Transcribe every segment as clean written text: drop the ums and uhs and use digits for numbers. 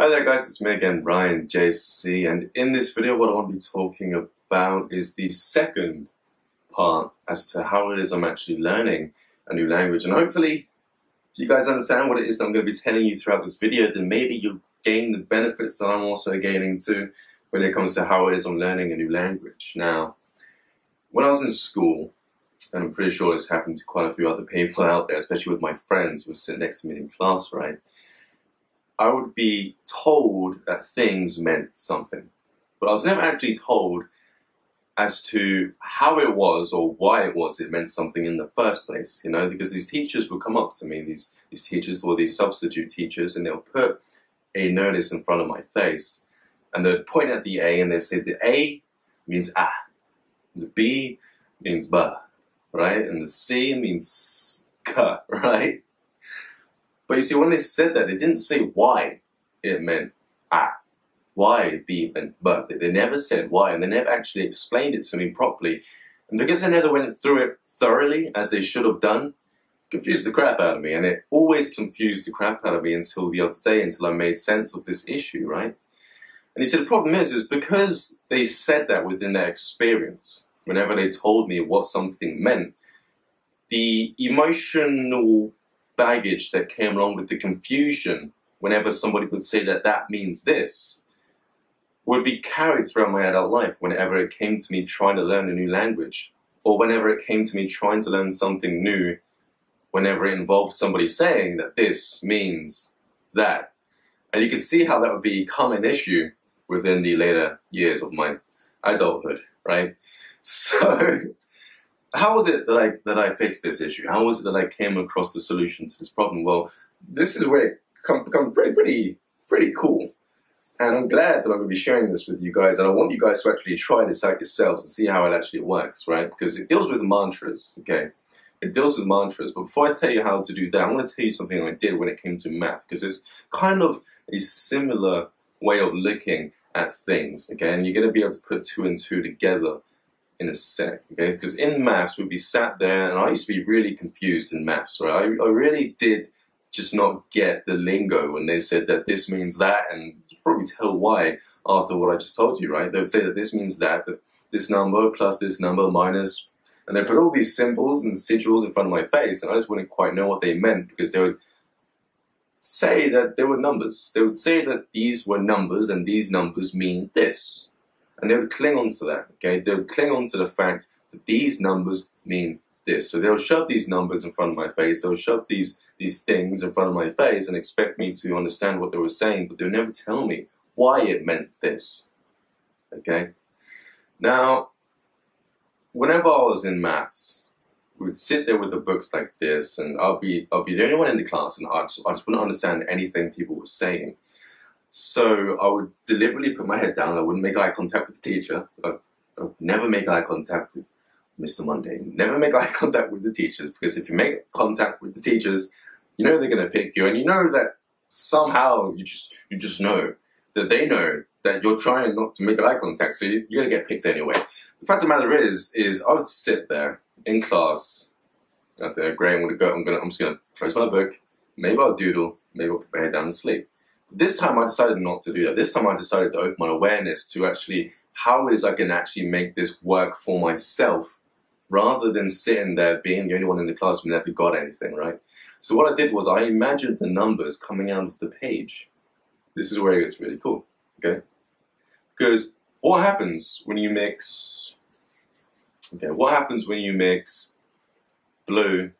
Hi there guys, it's me again, Ryan JC, and in this video what I want to be talking about is the second part as to how it is I'm actually learning a new language. And hopefully, if you guys understand what it is that I'm going to be telling you throughout this video, then maybe you'll gain the benefits that I'm also gaining too when it comes to how it is I'm learning a new language. Now, when I was in school, and I'm pretty sure this happened to quite a few other people out there, especially with my friends who were sitting next to me in class, right? I would be told that things meant something, but I was never actually told as to how it was or why it meant something in the first place, you know, because these teachers would come up to me, these teachers or these substitute teachers, and they'll put a notice in front of my face, and they'd point at the A and they'd say the A means ah, the B means ba, right, and the C means ka, right? But you see, when they said that, they didn't say why it meant ah, why B meant but. They never said why, and they never actually explained it to me properly. And because they never went through it thoroughly, as they should have done, it confused the crap out of me. And it always confused the crap out of me until the other day, until I made sense of this issue, right? And he said the problem is because they said that within their experience, whenever they told me what something meant, the emotional baggage that came along with the confusion whenever somebody would say that that means this would be carried throughout my adult life whenever it came to me trying to learn a new language, or whenever it came to me trying to learn something new, whenever it involved somebody saying that this means that. And you can see how that would become an issue within the later years of my adulthood, right? So how was it that I fixed this issue? How was it that I came across the solution to this problem? Well, this is where it becomes pretty cool. And I'm glad that I'm going to be sharing this with you guys. And I want you guys to actually try this out yourselves and see how it actually works, right? Because it deals with mantras, okay? It deals with mantras. But before I tell you how to do that, I'm going to tell you something I did when it came to math. Because it's kind of a similar way of looking at things, okay? And you're going to be able to put two and two together in a sec, okay? Because in maths, we'd be sat there, and I used to be really confused in maths, right? I really did just not get the lingo when they said that this means that, and you can probably tell why after what I just told you, right? They would say that this means that this number plus this number minus, and they put all these symbols and sigils in front of my face, and I just wouldn't quite know what they meant, because they would say that they were numbers. They would say that these were numbers, and these numbers mean this. And they would cling on to that, okay? They would cling on to the fact that these numbers mean this. So they'll shove these numbers in front of my face, they'll shove these things in front of my face and expect me to understand what they were saying, but they'll never tell me why it meant this, okay? Now, whenever I was in maths, we would sit there with the books like this, and I'll be the only one in the class, and I just wouldn't understand anything people were saying. So I would deliberately put my head down. I wouldn't make eye contact with the teacher. I'd never make eye contact with Mr. Mundane. Never make eye contact with the teachers, because if you make contact with the teachers, you know they're going to pick you, and you know that somehow you just know that they know that you're trying not to make eye contact, so you're going to get picked anyway. The fact of the matter is I would sit there in class. Okay, great. I'm just going to close my book. Maybe I'll doodle. Maybe I'll put my head down and sleep. This time I decided not to do that. This time I decided to open my awareness to actually how it is I can actually make this work for myself, rather than sitting there being the only one in the class who never got anything, right? So what I did was I imagined the numbers coming out of the page. This is where it gets really cool, okay? Because what happens when you mix, blue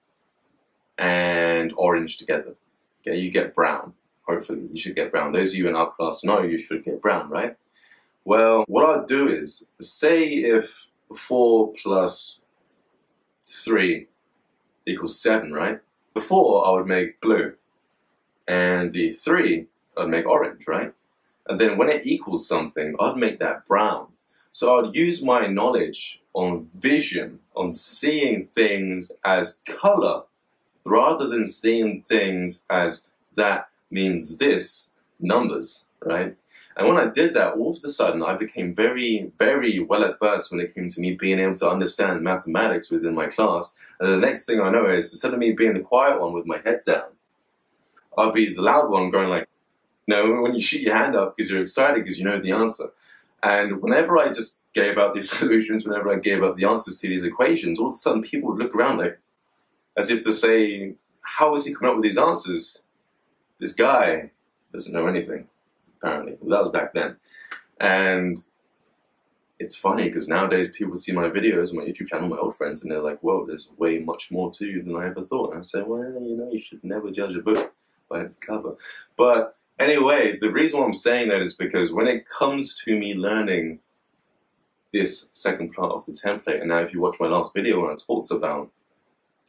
and orange together? Okay, you get brown. Hopefully, you should get brown. Those of you in our class know you should get brown, right? Well, what I'd do is, say if 4 plus 3 equals 7, right? Before, I would make blue, and the 3, I'd make orange, right? And then when it equals something, I'd make that brown. So I'd use my knowledge on vision, on seeing things as color, rather than seeing things as that means this, numbers, right? And when I did that, all of a sudden, I became very, very well adversed when it came to me being able to understand mathematics within my class. And the next thing I know is, instead of me being the quiet one with my head down, I'll be the loud one going like, know, when you shoot your hand up because you're excited because you know the answer. And whenever I just gave out these solutions, whenever I gave out the answers to these equations, all of a sudden people would look around like, as if to say, how is he coming up with these answers? This guy doesn't know anything, apparently. Well, that was back then. And it's funny because nowadays people see my videos on my YouTube channel, my old friends, and they're like, whoa, there's way much more to you than I ever thought. And I say, well, you know, you should never judge a book by its cover. But anyway, the reason why I'm saying that is because when it comes to me learning this second part of the template, and now if you watch my last video when I talked about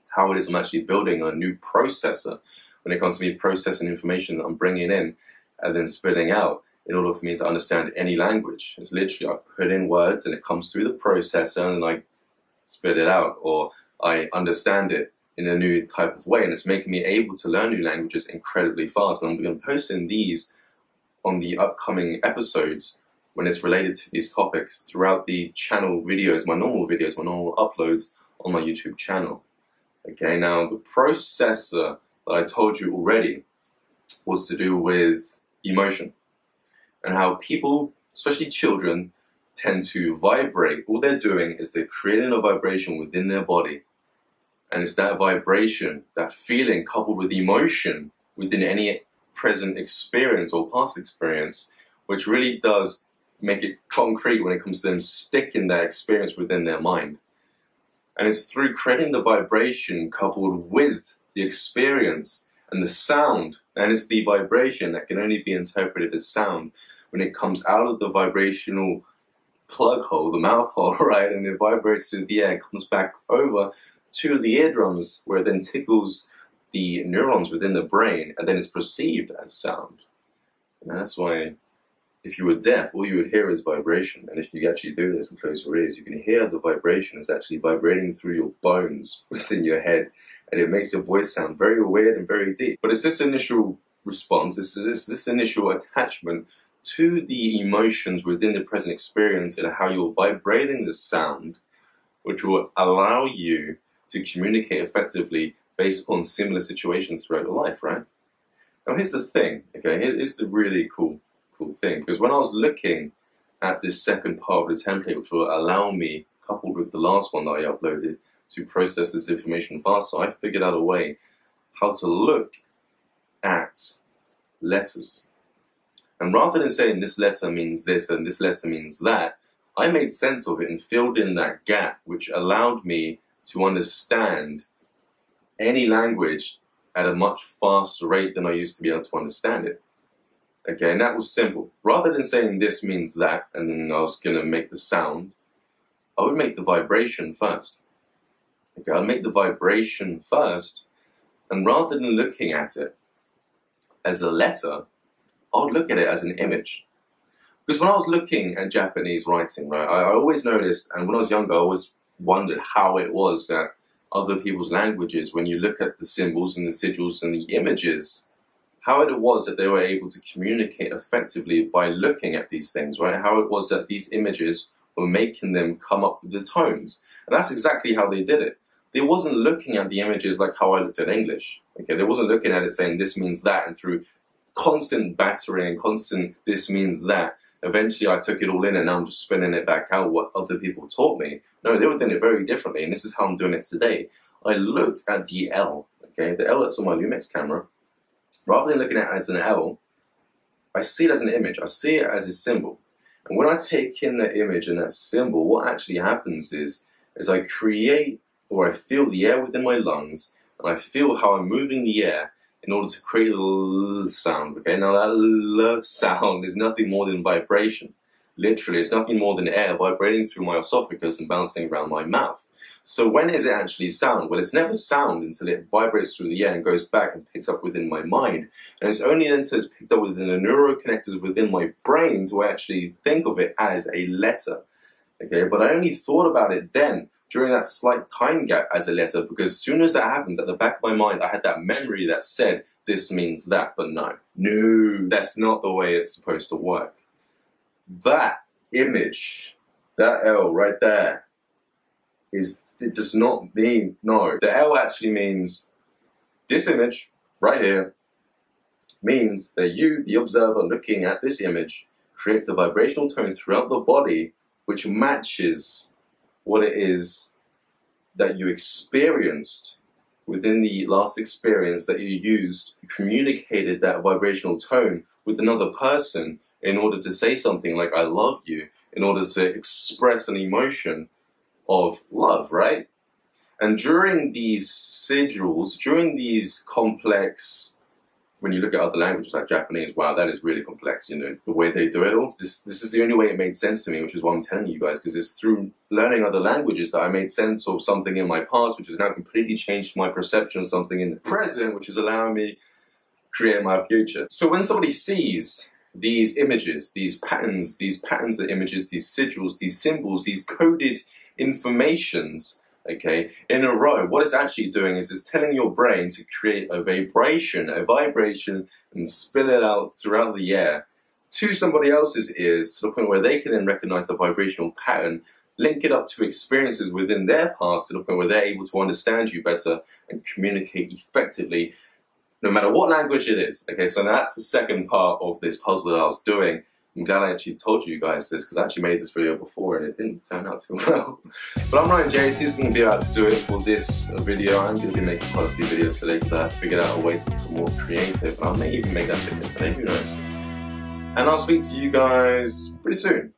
how it is I'm actually building a new processor when it comes to me processing information that I'm bringing in and then spitting out in order for me to understand any language. It's literally I put in words and it comes through the processor and I spit it out, or I understand it in a new type of way, and it's making me able to learn new languages incredibly fast. And I'm going to post in these on the upcoming episodes when it's related to these topics throughout the channel videos, my normal uploads on my YouTube channel. Okay, now the processor that I told you already was to do with emotion and how people, especially children, tend to vibrate. All they're doing is they're creating a vibration within their body. And it's that vibration, that feeling coupled with emotion within any present experience or past experience, which really does make it concrete when it comes to them sticking that experience within their mind. And it's through creating the vibration coupled with the experience and the sound, and it's the vibration that can only be interpreted as sound when it comes out of the vibrational plug hole, the mouth hole, right? And it vibrates through the air, comes back over to the eardrums, where it then tickles the neurons within the brain, and then it's perceived as sound. And that's why if you were deaf, all you would hear is vibration. And if you actually do this and close your ears, you can hear the vibration is actually vibrating through your bones within your head. And it makes your voice sound very weird and very deep. But it's this initial response, this initial attachment to the emotions within the present experience and how you're vibrating the sound, which will allow you to communicate effectively based upon similar situations throughout your life, right? Now here's the thing, okay, here's the really cool thing, because when I was looking at this second part of the template, which will allow me, coupled with the last one that I uploaded, to process this information faster, I figured out a way how to look at letters. And rather than saying this letter means this and this letter means that, I made sense of it and filled in that gap, which allowed me to understand any language at a much faster rate than I used to be able to understand it. Okay, and that was simple. Rather than saying this means that, and then I was going to make the sound, I would make the vibration first. Okay, I'd make the vibration first, and rather than looking at it as a letter, I would look at it as an image. Because when I was looking at Japanese writing, right, I always noticed, and when I was younger, I always wondered how it was that other people's languages, when you look at the symbols and the sigils and the images, how it was that they were able to communicate effectively by looking at these things, right? How it was that these images were making them come up with the tones. And that's exactly how they did it. They wasn't looking at the images like how I looked at English. Okay, they wasn't looking at it saying this means that, and through constant battering and constant this means that, eventually I took it all in and now I'm just spinning it back out what other people taught me. No, they were doing it very differently, and this is how I'm doing it today. I looked at the L, okay, the L that's on my Lumix camera. Rather than looking at it as an L, I see it as an image. I see it as a symbol. And when I take in that image and that symbol, what actually happens is I create, or I feel the air within my lungs, and I feel how I'm moving the air in order to create a L sound. Okay, now that L sound is nothing more than vibration. Literally, it's nothing more than air vibrating through my esophagus and bouncing around my mouth. So when is it actually sound? Well, it's never sound until it vibrates through the air and goes back and picks up within my mind. And it's only until it's picked up within the neuroconnectors within my brain do I actually think of it as a letter. Okay, but I only thought about it then, during that slight time gap, as a letter, because as soon as that happens, at the back of my mind, I had that memory that said, this means that, but no, that's not the way it's supposed to work. That image, that L right there, it does not mean, no. The L actually means this image right here means that you, the observer looking at this image, creates the vibrational tone throughout the body which matches what it is that you experienced within the last experience that you used. You communicated that vibrational tone with another person in order to say something like "I love you," in order to express an emotion of love, right? And during these sigils, during these complex, when you look at other languages like Japanese, wow, that is really complex, you know, the way they do it all. This is the only way it made sense to me, which is why I'm telling you guys, because it's through learning other languages that I made sense of something in my past, which has now completely changed my perception of something in the present, which is allowing me to create my future. So when somebody sees these images, these patterns of images, these sigils, these symbols, these coded informations, okay, in a row, what it's actually doing is it's telling your brain to create a vibration, and spill it out throughout the air to somebody else's ears, to the point where they can then recognize the vibrational pattern, link it up to experiences within their past, to the point where they're able to understand you better and communicate effectively, no matter what language it is. Okay, so that's the second part of this puzzle that I was doing. I'm glad I actually told you guys this, because I actually made this video before and it didn't turn out too well. But I'm Ryan JC, this is going to be about to do it for this video. I'm going to be making quite a few videos today because I have figured out a way to be more creative. And I may even make that video today, who knows. And I'll speak to you guys pretty soon.